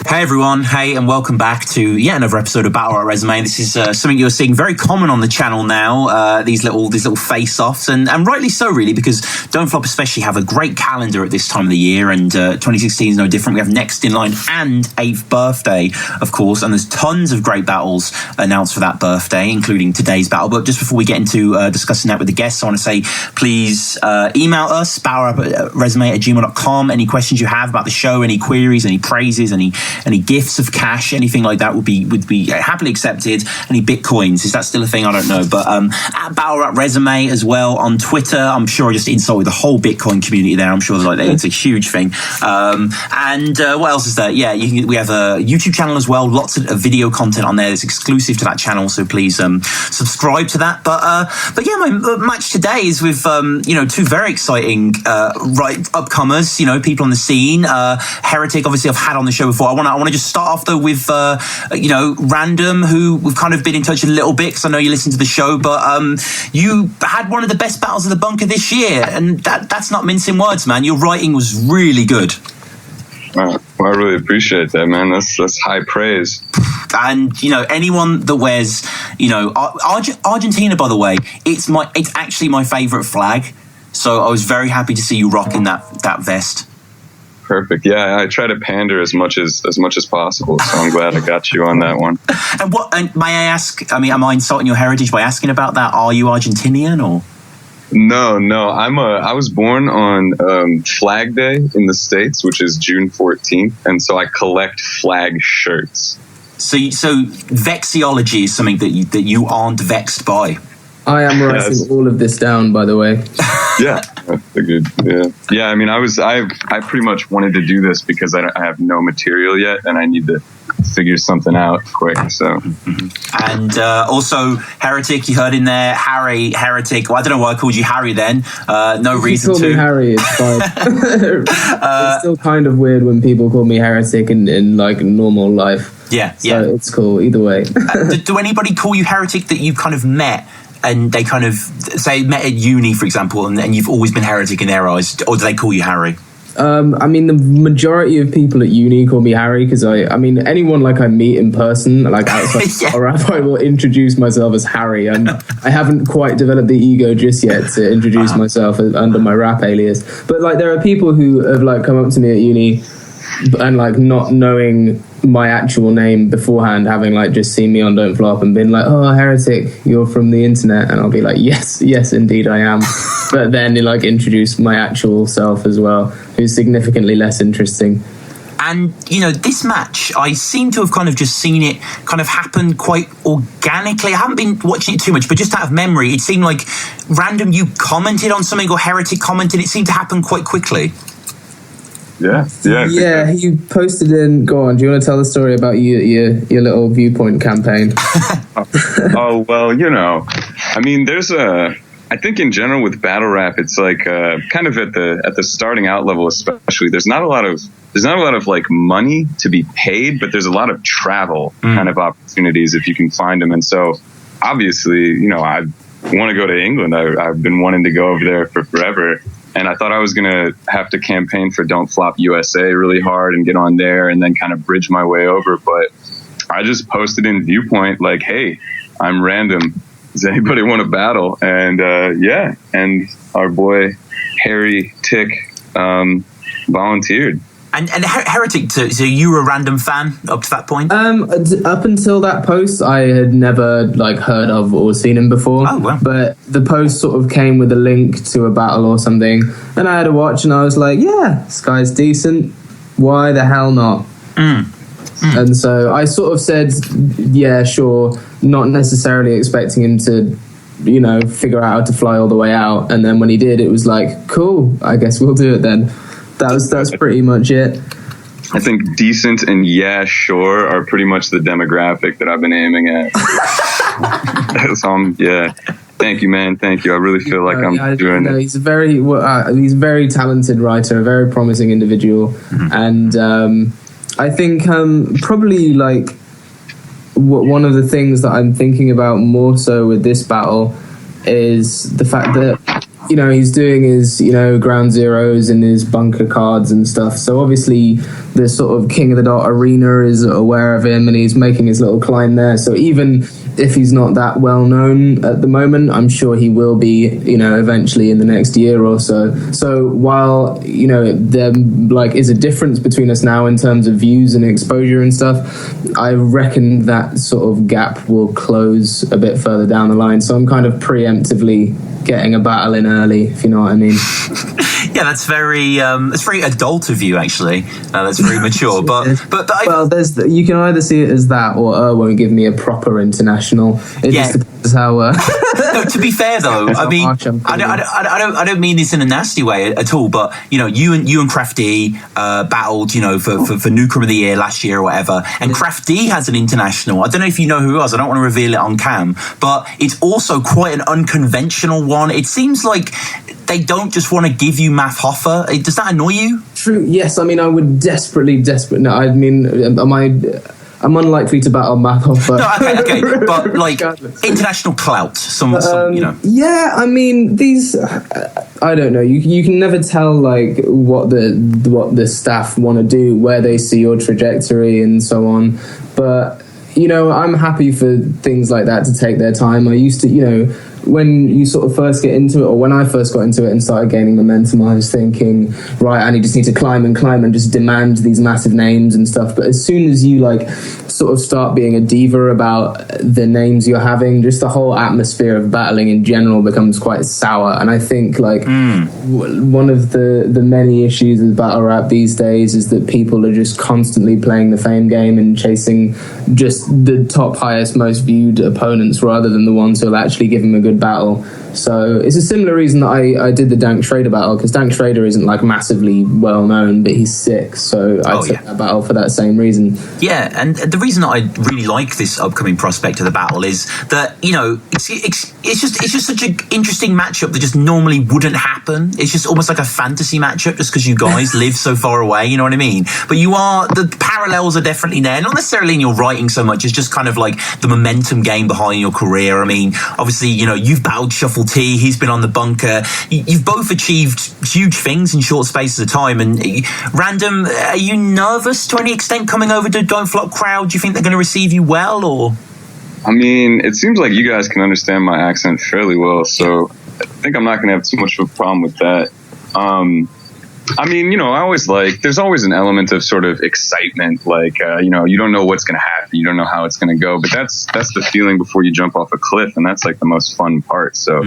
Hey everyone, hey and welcome back to yet another episode of BattleRapresume. This is something you're seeing very common on the channel now, these little face-offs, and rightly so really, because Don't Flop especially have a great calendar at this time of the year, and 2016 is no different. We have Next in Line and 8th Birthday, of course, and there's tons of great battles announced for that birthday, including today's battle. But just before we get into discussing that with the guests, I want to say please email us, battlerapresume@gmail.com. Any questions you have about the show, any queries, any praises, any gifts of cash, anything like that would be happily accepted. Any bitcoins, is that still a thing? I don't know. But at battlerapresume as well on Twitter. I'm sure I just insulted the whole Bitcoin community there. I'm sure it's a huge thing. And what else is there? Yeah, we have a YouTube channel as well. Lots of video content on there that's exclusive to that channel. So please subscribe to that. But yeah, my match today is with two very exciting upcomers. People on the scene. Heretic, obviously, I've had on the show before. I want to just start off though with Random, who we've kind of been in touch a little bit because I know you listen to the show, but you had one of the best battles of the bunker this year, and that's not mincing words, man. Your writing was really good. Well, I really appreciate that, man. That's high praise. And anyone that wears Argentina, by the way, it's actually my favorite flag, so I was very happy to see you rocking that vest. Perfect. Yeah, I try to pander as much as possible, so I'm glad I got you on that one. And may I ask, am I insulting your heritage by asking about that? Are you Argentinian or? No. I was born on Flag Day in the States, which is June 14th, and so I collect flag shirts. So vexiology is something that you aren't vexed by. I am writing all of this down, by the way. Yeah, I figured. Yeah. I mean, I pretty much wanted to do this because I have no material yet, and I need to figure something out quick. So, and also Heretic, you heard in there, Heretic. Well, I don't know why I called you Harry then. No reason to. You call me Harry. It's fine. It's still kind of weird when people call me Heretic in like normal life. Yeah. So it's cool either way. Do anybody call you Heretic that you kind of met? And they kind of say met at uni, for example, and you've always been Heretic in their eyes, or do they call you Harry? The majority of people at uni call me Harry because anyone like I meet in person, like outside a rap, I will introduce myself as Harry. I haven't quite developed the ego just yet to introduce myself under my rap alias. But like, there are people who have like come up to me at uni and like not knowing my actual name beforehand, having like just seen me on Don't Flop and been like, "Oh, Heretic, you're from the internet," and I'll be like, yes indeed I am. But then they like introduce my actual self as well, who's significantly less interesting. And this match, I seem to have kind of just seen it kind of happen quite organically. I haven't been watching it too much, but just out of memory, it seemed like Random, you commented on something, or Heretic commented. It seemed to happen quite quickly. Yeah. He posted in. Go on. Do you want to tell the story about your little viewpoint campaign? Oh well, there's I think in general with battle rap, it's like kind of at the starting out level, especially. There's not a lot of like money to be paid, but there's a lot of travel kind of opportunities if you can find them. And so obviously, I want to go to England. I've been wanting to go over there for forever. And I thought I was going to have to campaign for Don't Flop USA really hard and get on there and then kind of bridge my way over. But I just posted in Viewpoint like, "Hey, I'm Random. Does anybody want to battle?" And and our boy Harry Tick volunteered. And Heretic, so you were a Random fan up to that point? Up until that post, I had never like heard of or seen him before. Oh, wow. But the post sort of came with a link to a battle or something, and I had a watch, and I was like, "Yeah, this guy's decent. Why the hell not?" And so I sort of said, "Yeah, sure," not necessarily expecting him to, figure out how to fly all the way out. And then when he did, it was like, "Cool, I guess we'll do it then." That's pretty much it. I think decent and yeah, sure are pretty much the demographic that I've been aiming at. Thank you, man. Thank you. I really feel like I'm doing it. He's a very talented writer, a very promising individual, and I think probably like one of the things that I'm thinking about more so with this battle is the fact that he's doing his, ground zeros and his bunker cards and stuff. So obviously the sort of King of the Dot arena is aware of him and he's making his little climb there. So even if he's not that well known at the moment, I'm sure he will be, eventually in the next year or so. So while, there is a difference between us now in terms of views and exposure and stuff, I reckon that sort of gap will close a bit further down the line. So I'm kind of preemptively getting a battle in early, if you know what I mean. Yeah, that's very adult of you, actually. That's very mature. But you can either see it as that, or won't give me a proper international. It just depends how. No, to be fair though, I mean, I don't mean this in a nasty way at all. But you and Crafty battled, for Newcomer of the Year last year or whatever. And Crafty has an international. I don't know if you know who it was. I don't want to reveal it on cam, but it's also quite an unconventional one. It seems like they don't just want to give you Math Hoffer. Does that annoy you? True. Yes. I mean, I would desperately. No, I mean, I'm unlikely to battle Math Hoffer. No, okay. But international clout. Yeah, I mean, these. I don't know. You can never tell what the staff want to do, where they see your trajectory, and so on. But I'm happy for things like that to take their time. I used to, when you sort of first get into it, or when I first got into it and started gaining momentum, I was thinking, right, I just need to climb and just demand these massive names and stuff. But as soon as you sort of start being a diva about the names you're having, just the whole atmosphere of battling in general becomes quite sour. And I think one of the many issues with battle rap these days is that people are just constantly playing the fame game and chasing just the top, highest, most viewed opponents rather than the ones who'll actually give them a good battle. So it's a similar reason that I did the Dank Schrader battle, because Dank Schrader isn't massively well known, but he's sick, so I took that battle for that same reason. Yeah, and the reason that I really like this upcoming prospect of the battle is that it's just such an interesting matchup that just normally wouldn't happen. It's just almost like a fantasy matchup, just because you guys live so far away. You know what I mean? But the parallels are definitely there. Not necessarily in your writing so much. It's just kind of like the momentum game behind your career. I mean, obviously, you've battled Shuffle T, he's been on the bunker. You've both achieved huge things in short spaces of time. And Random, are you nervous to any extent coming over to Don't Flop crowd? Do you think they're going to receive you well, or? I mean, it seems like you guys can understand my accent fairly well, so I think I'm not going to have too much of a problem with that. I mean, I always there's always an element of sort of excitement, you don't know what's going to happen, you don't know how it's going to go, but that's the feeling before you jump off a cliff, and that's the most fun part. So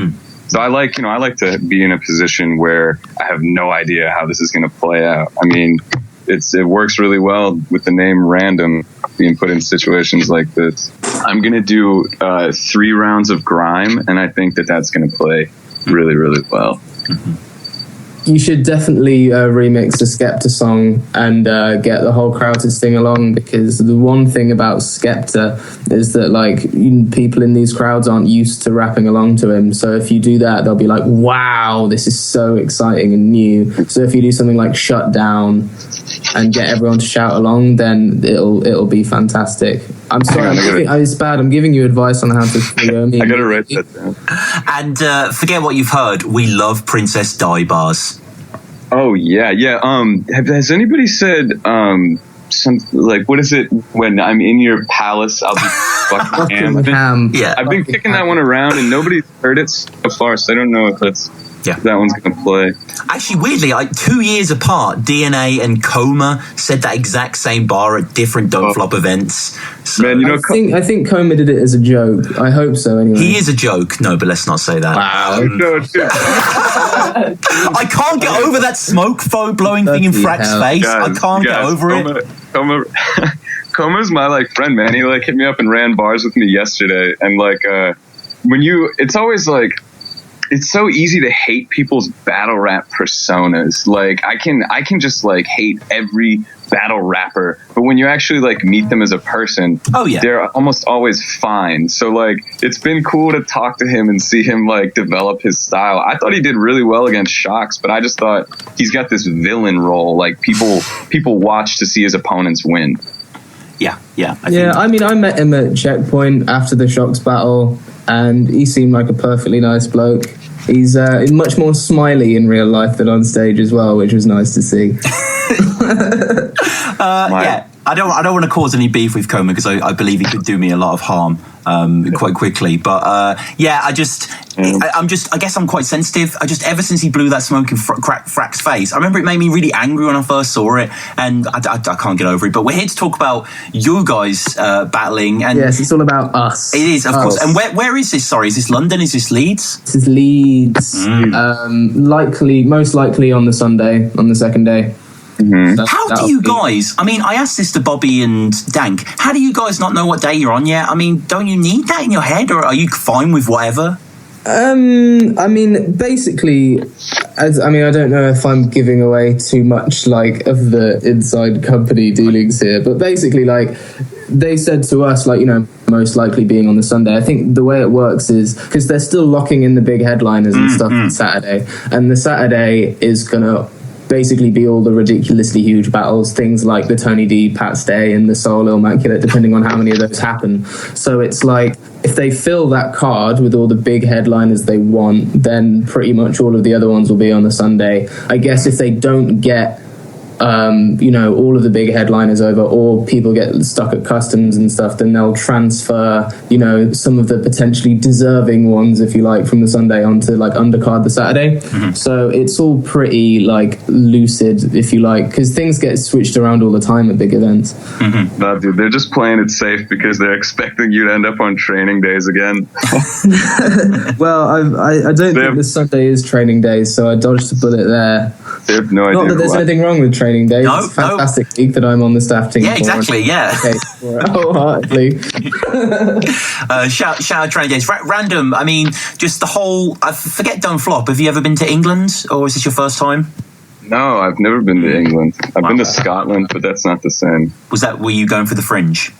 I like to be in a position where I have no idea how this is going to play out. I mean, it works really well with the name Random being put in situations like this. I'm going to do 3 rounds of grime, and I think that's going to play really, really well. Mm-hmm. You should definitely remix the Skepta song and get the whole crowd to sing along, because the one thing about Skepta is that people in these crowds aren't used to rapping along to him. So if you do that, they'll be like, wow, this is so exciting and new. So if you do something like Shut Down and get everyone to shout along, then it'll be fantastic. I'm sorry, it's bad. I'm giving you advice on how to follow me. I gotta write that down. And forget what you've heard. We love Princess Di bars. Oh yeah. Has anybody said what is it? When I'm in your palace, I'll be fucking ham. Yeah, I've been kicking that one around, and nobody's heard it so far. So I don't know if that one's gonna play. Actually, weirdly, 2 years apart, DNA and Coma said that exact same bar at different Don't Flop events. So, man, I think Coma did it as a joke. I hope so. Anyway, he is a joke. No, but let's not say that. Wow. No, dude. I can't get over that smoke blowing thing in Frack's face. Guys, I can't get over it. Coma's my friend, man. He hit me up and ran bars with me yesterday, and it's always it's so easy to hate people's battle rap personas. I can just hate every battle rapper, but when you actually meet them as a person, they're almost always fine. So it's been cool to talk to him and see him develop his style. I thought he did really well against Shocks, but I just thought he's got this villain role. People watch to see his opponents win. I mean, I met him at Checkpoint after the Shocks battle, and he seemed like a perfectly nice bloke. He's much more smiley in real life than on stage as well, which was nice to see. Yeah, I don't want to cause any beef with Coma because I believe he could do me a lot of harm quite quickly. But I guess I'm quite sensitive. Ever since he blew that smoke in Frack's face, I remember it made me really angry when I first saw it, and I can't get over it. But we're here to talk about you guys battling. And yes, it's all about us. It is, of course. And where is this? Sorry, is this London? Is this Leeds? This is Leeds. Most likely on the Sunday, on the second day. Mm-hmm. How do you guys, I asked this to Bobby and Dank, how do you guys not know what day you're on yet? Don't you need that in your head, or are you fine with whatever? Basically, I don't know if I'm giving away too much, of the inside company dealings here, but basically, they said to us, most likely being on the Sunday. I think the way it works is, because they're still locking in the big headliners and stuff on Saturday, and the Saturday is gonna basically be all the ridiculously huge battles, things like the Tony D, Pat Stay, and the Soul Immaculate, depending on how many of those happen. So it's if they fill that card with all the big headliners they want, then pretty much all of the other ones will be on the Sunday. I guess if they don't get all of the big headliners over, or people get stuck at customs and stuff, then they'll transfer, some of the potentially deserving ones, if you like, from the Sunday onto undercard the Saturday. Mm-hmm. So it's all pretty lucid, if you like, because things get switched around all the time at big events. Mm-hmm. No, dude, they're just playing it safe because they're expecting you to end up on training days again. Well, I don't think this Sunday is training days, so I dodged a bullet there. They have no idea. Not that there's anything wrong with training days. No, it's a fantastic week that I'm on the staff team. Yeah, exactly. Yeah. Wholeheartedly. Shout out training days. Random. Just the whole. I forget. Don't flop. Have you ever been to England, or is this your first time? No, I've never been to England. I've been to Scotland, but that's not the same. Were you going for the Fringe?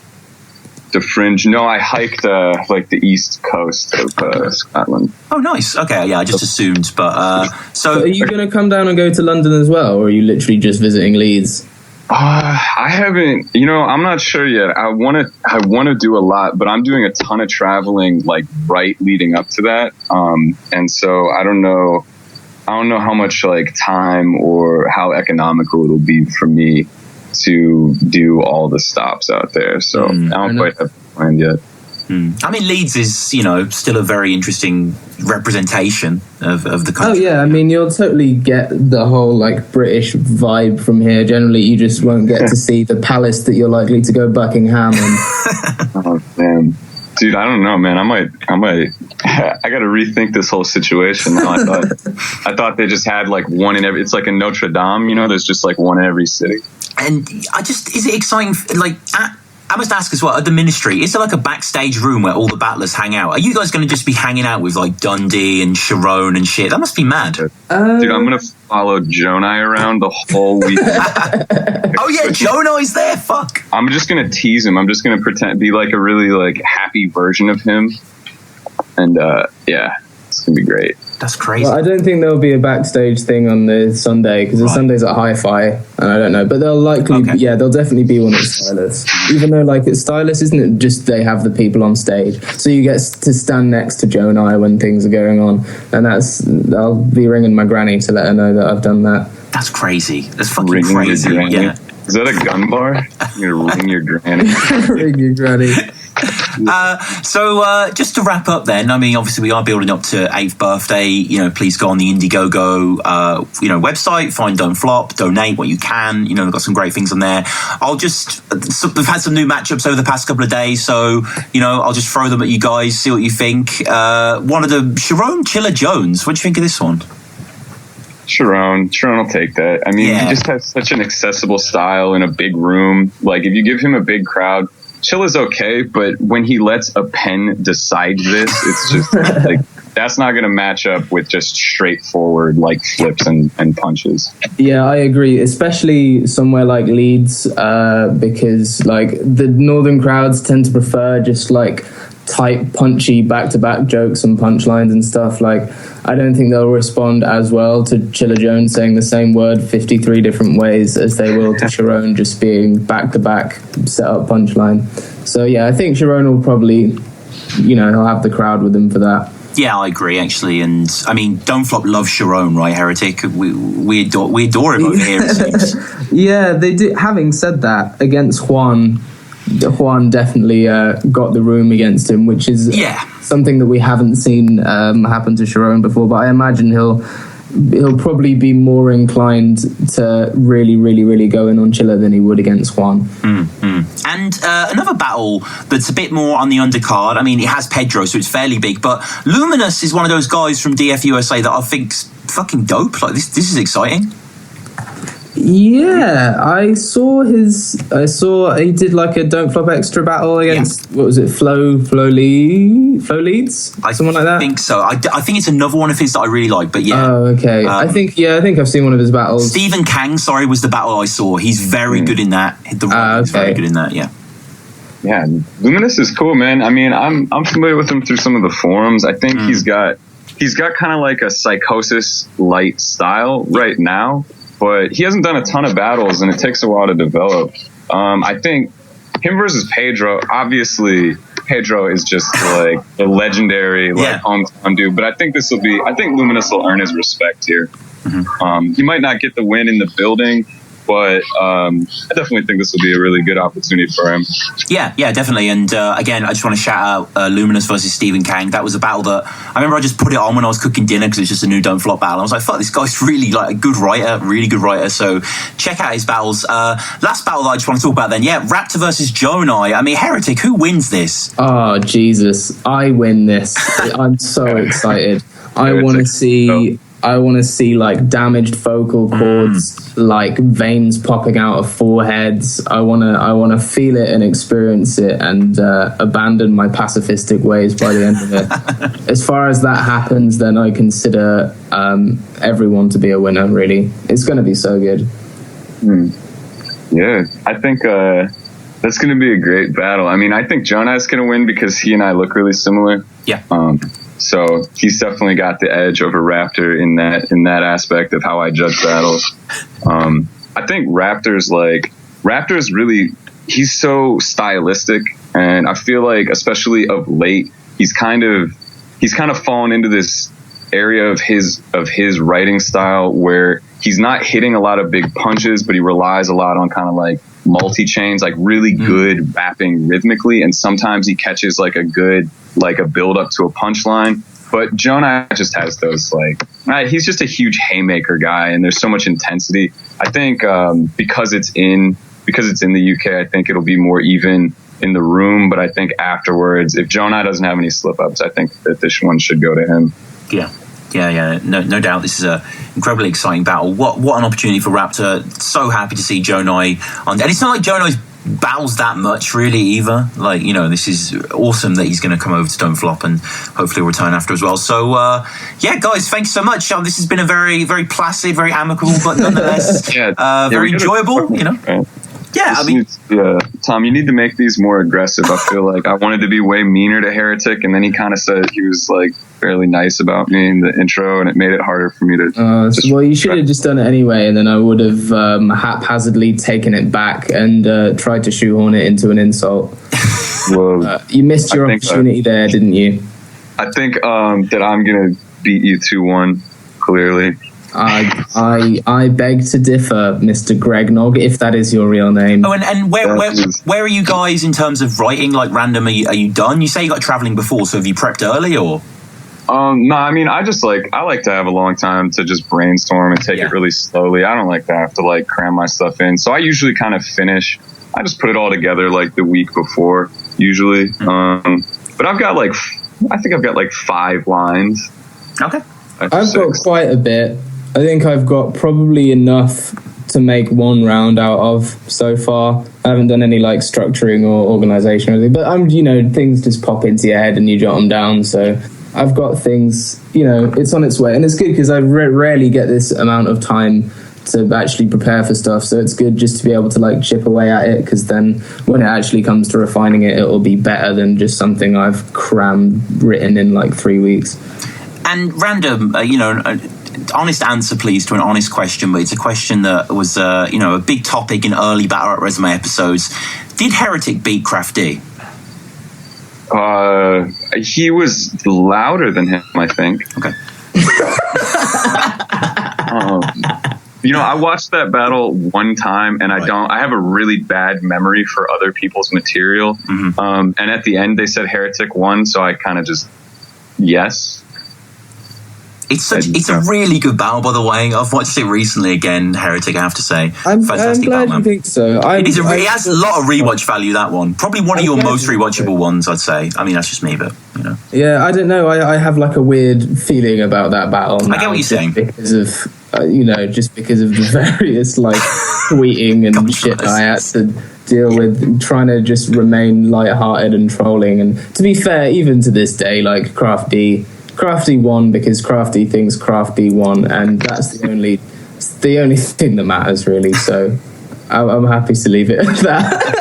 The Fringe? No, I hiked the east coast of Scotland. Oh, nice. Okay, yeah, I just assumed. But so are you going to come down and go to London as well, or are you literally just visiting Leeds? I haven't. I'm not sure yet. I want to do a lot, but I'm doing a ton of traveling right leading up to that. And so I don't know how much time or how economical it'll be for me to do all the stops out there. So I don't quite have it planned yet. Leeds is, still a very interesting representation of the country. Oh, yeah. You'll totally get the whole, British vibe from here. Generally, you just won't get to see the palace that you're likely to go Buckingham in. Oh, man. Dude, I don't know, man. I got to rethink this whole situation now. I thought they just had one in every. It's like in Notre Dame, there's just one in every city. And is it exciting? I must ask as well, at the ministry, is there a backstage room where all the battlers hang out? Are you guys going to just be hanging out with Dundee and Sharon and shit? That must be mad. Dude, I'm going to follow Joni around the whole week. Oh yeah, Joni's there. Fuck. I'm just going to tease him. I'm just going to pretend be a really happy version of him. And it's going to be great. That's crazy. Well, I don't think there'll be a backstage thing on the Sunday, because the Sunday's at Hi-Fi, and I don't know, but they'll there'll definitely be one at Stylus. Even though at Stylus, isn't it just they have the people on stage, so you get to stand next to Joni when things are going on, and I'll be ringing my granny to let her know that I've done that. That's crazy. That's fucking ringing crazy. Yeah. Is that a gun bar? You're gonna ring your granny. Ring your granny. So just to wrap up then, obviously we are building up to 8th birthday. Please go on the Indiegogo website, find Don't Flop, donate what you can. We've got some great things on there. We've had some new matchups over the past couple of days, so I'll just throw them at you guys, see what you think. One of the Sharon Chiller Jones. What do you think of this one? Sharon will take that. He just has such an accessible style in a big room. If you give him a big crowd, Chill is okay, but when he lets a pen decide this, it's just that's not going to match up with just straightforward flips and punches. Yeah, I agree, especially somewhere like Leeds, because the northern crowds tend to prefer just tight, punchy back-to-back jokes and punchlines and stuff. I don't think they'll respond as well to Chiller Jones saying the same word 53 different ways as they will to Sharon just being back-to-back set-up punchline. So yeah, I think Sharon will probably, he'll have the crowd with him for that. Yeah, I agree, actually. And I mean, Don't Flop loves Sharon, right, Heretic? We adore him over here, it seems. Yeah, they do. Having said that, against Juan definitely got the room against him, which is something that we haven't seen happen to Sharon before. But I imagine he'll probably be more inclined to really, really, really go in on Chilla than he would against Juan. Mm-hmm. And another battle that's a bit more on the undercard. I mean, it has Pedro, so it's fairly big. But Luminous is one of those guys from DF USA that I think's fucking dope. Like this is exciting. Yeah, I saw he did like a Don't Flop extra battle against what was it, Flo Leads, someone like that. I think so. I think it's another one of his that I really like. But yeah. Oh, okay. I think I've seen one of his battles. Stephen Kang, was the battle I saw. He's very good in that. He's very good in that. Yeah. Yeah, Luminous is cool, man. I mean, I'm familiar with him through some of the forums. I think he's got kind of like a Psychosis light style right now. But he hasn't done a ton of battles, and it takes a while to develop. I think him versus Pedro, obviously, Pedro is just like a legendary hometown dude. But I think Luminous will earn his respect here. Mm-hmm. He might not get the win in the building, but I definitely think this will be a really good opportunity for him. Yeah, definitely. And again, I just want to shout out Luminous versus Stephen Kang. That was a battle that I remember I just put it on when I was cooking dinner because it's just a new Don't Flop battle. I was like, fuck, this guy's really like a good writer, really good writer. So check out his battles. Last battle that I just want to talk about then, Raptor versus Joni. I mean, Heretic, who wins this? Oh, Jesus. I win this. I'm so excited. I want to see like damaged vocal cords, like veins popping out of foreheads. I want to feel it and experience it and abandon my pacifistic ways by the end of it. As far as that happens, then I consider everyone to be a winner, really. It's going to be so good. Yeah, I think that's going to be a great battle. I mean, I think Jonah's going to win because he and I look really similar. Yeah. So he's definitely got the edge over Raptor in that aspect of how I judge battles. I think Raptor's really, he's so stylistic, and I feel like especially of late he's kind of fallen into this area of his writing style where he's not hitting a lot of big punches, but he relies a lot on kind of like multi-chains, like really good rapping rhythmically, and sometimes he catches like a build up to a punchline. But Jonah just has those he's just a huge haymaker guy, and there's so much intensity. I think because it's in the UK, I think it'll be more even in the room. But I think afterwards, if Jonah doesn't have any slip ups, I think that this one should go to him. Yeah. No doubt. This is a incredibly exciting battle. What an opportunity for Raptor. So happy to see Joni on. And it's not like Joni's battles that much, really, either. Like, this is awesome that he's going to come over to Don't Flop and hopefully return after as well. So, guys, thanks so much. This has been a very, very placid, very amicable, but nonetheless very enjoyable. Yeah, I mean, Tom, you need to make these more aggressive. I feel like I wanted to be way meaner to Heretic, and then he kind of said he was like fairly nice about me in the intro, and it made it harder for me to. Well, you should have just done it anyway, and then I would have haphazardly taken it back and tried to shoehorn it into an insult. Well, you missed your opportunity there, didn't you? I think that I'm gonna beat you 2-1. Clearly. I beg to differ, Mr. Gregnog, if that is your real name. Oh, and where are you guys in terms of writing? Like, Random, are you done? You say you got traveling before, so have you prepped early, or? No, I mean, I like to have a long time to just brainstorm and take it really slowly. I don't like to have to cram my stuff in. So I usually kind of finish. I just put it all together the week before, usually. But I've got I think I've got 5 lines. Okay. I've got quite a bit. I think I've got probably enough to make one round out of so far. I haven't done any structuring or organization or anything, but things just pop into your head and you jot them down. So I've got things, it's on its way, and it's good because I rarely get this amount of time to actually prepare for stuff. So it's good just to be able to chip away at it, because then when it actually comes to refining it, it'll be better than just something I've written in 3 weeks. And Random, honest answer, please, to an honest question, but it's a question that was, a big topic in early Battle Resume episodes. Did Heretic beat Craft D? He was louder than him, I think. Okay. I watched that battle one time, and I have a really bad memory for other people's material. And at the end, they said Heretic won, so I kind of just, yes. It's a really good battle, by the way. I've watched it recently again, Heretic, I have to say. I'm glad you think so. It has a lot of rewatch value, that one. Probably one of your most rewatchable ones, I'd say. I mean, that's just me, but, Yeah, I don't know. I have like a weird feeling about that battle now. I get what you're saying. Because of, just because of the various, like, tweeting and shit I had to deal with, trying to just remain lighthearted and trolling. And to be fair, even to this day, like, Crafty won because Crafty thinks Crafty won, and that's the only thing that matters, really. So I'm happy to leave it at that.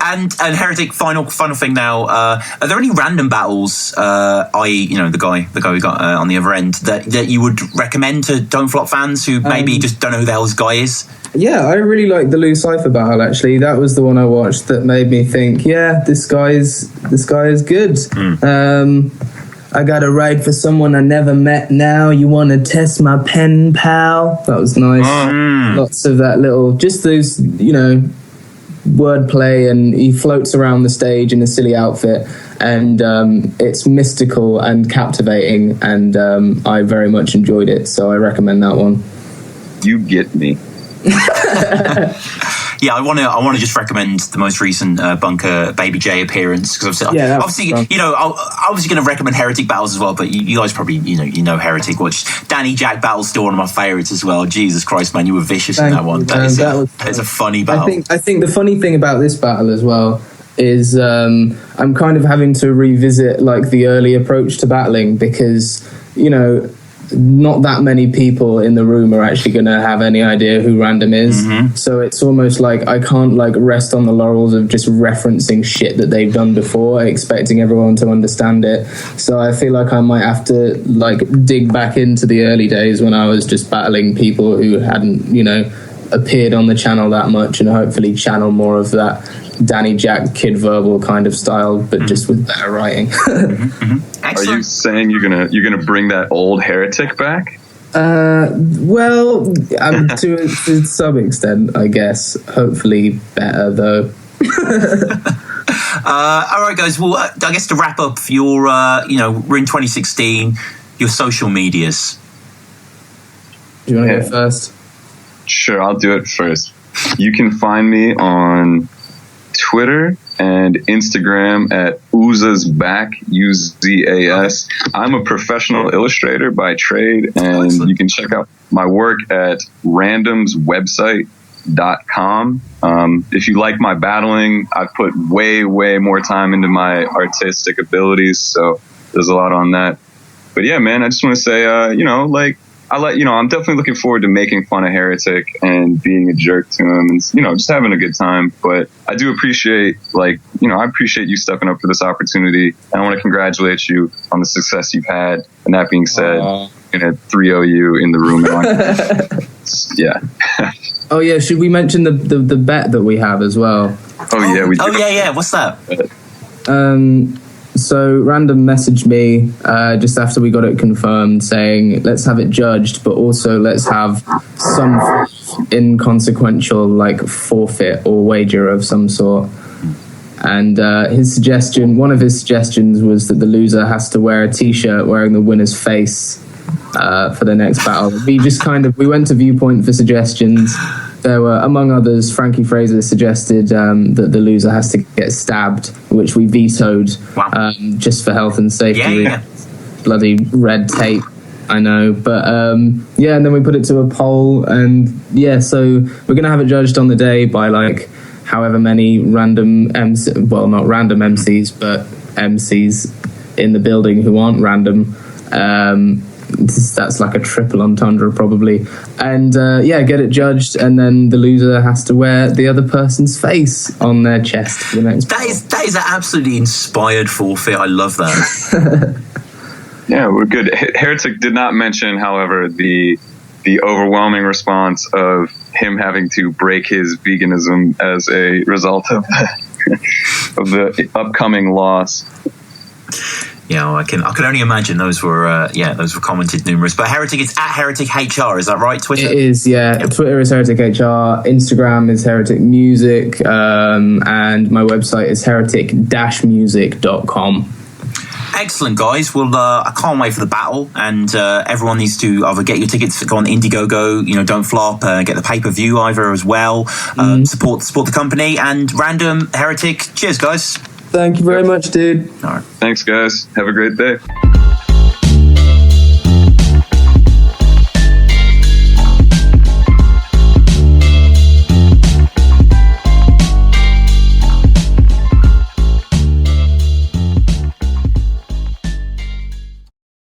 And Heretic, final thing now. Are there any random battles, i.e., the guy we got on the other end, that you would recommend to Don't Flop fans who maybe just don't know who the hell this guy is? Yeah, I really like the Lou Cypher battle. Actually, that was the one I watched that made me think, yeah, this guy is good. I got to write for someone I never met now. You want to test my pen, pal? That was nice. Lots of that just those, wordplay, and he floats around the stage in a silly outfit, and it's mystical and captivating, and I very much enjoyed it, so I recommend that one. You get me. Yeah, I want to just recommend the most recent Bunker Baby J appearance, because obviously I was going to recommend Heretic battles as well, but you guys probably Heretic. Watch Danny Jack battle, still one of my favorites as well. Jesus Christ, man, you were vicious in that one. It's a funny battle. I think the funny thing about this battle as well is I'm kind of having to revisit like the early approach to battling, because not that many people in the room are actually going to have any idea who Random is. So it's almost like I can't like rest on the laurels of just referencing shit that they've done before, expecting everyone to understand it. So I feel like I might have to like dig back into the early days when I was just battling people who hadn't, appeared on the channel that much, and hopefully channel more of that Danny Jack Kid Verbal kind of style, but just with better writing. Are you saying you're gonna bring that old Heretic back? Well, to some extent, I guess. Hopefully better though. All right, guys. Well, I guess to wrap up, your we're in 2016. Your social medias. Do you want to go first? Sure, I'll do it first. You can find me on Twitter and Instagram at Uzasback, Uzas. I'm a professional illustrator by trade, and you can check out my work at randomswebsite.com. If you like my battling, I've put way, way more time into my artistic abilities, so there's a lot on that. But yeah, man, I just want to say, I'm definitely looking forward to making fun of Heretic and being a jerk to him, and just having a good time. But I do appreciate, I appreciate you stepping up for this opportunity, and I want to congratulate you on the success you've had. And that being said, I'm gonna 3-0 you in the room. Yeah. Oh yeah, should we mention the bet that we have as well? Oh yeah, we do. Oh yeah. What's that? So Random messaged me just after we got it confirmed, saying let's have it judged, but also let's have some inconsequential like forfeit or wager of some sort. And one of his suggestions was that the loser has to wear a T-shirt wearing the winner's face for the next battle. We went to Viewpoint for suggestions. There were, among others, Frankie Fraser suggested that the loser has to get stabbed, which we vetoed. Wow. Just for health and safety. Yeah. Bloody red tape, I know. But and then we put it to a poll, and so we're going to have it judged on the day by like however many random not random MCs, but MCs in the building who aren't random. That's like a triple entendre probably, and get it judged, and then the loser has to wear the other person's face on their chest for the next that is an absolutely inspired forfeit. I love that. Yeah, we're good. Heretic did not mention, however, the overwhelming response of him having to break his veganism as a result of the upcoming loss. Yeah, I can only imagine those were commented numerous. But Heretic, it's at Heretic HR, is that right? Twitter? It is, yeah. Twitter is Heretic HR, Instagram is Heretic Music, and my website is heretic-music.com. Excellent, guys. Well, I can't wait for the battle, and everyone needs to either get your tickets, go on Indiegogo, don't flop, get the pay-per-view either as well. Support the company, and Random, Heretic. Cheers, guys. Thank you very much, dude. All right. Thanks, guys. Have a great day.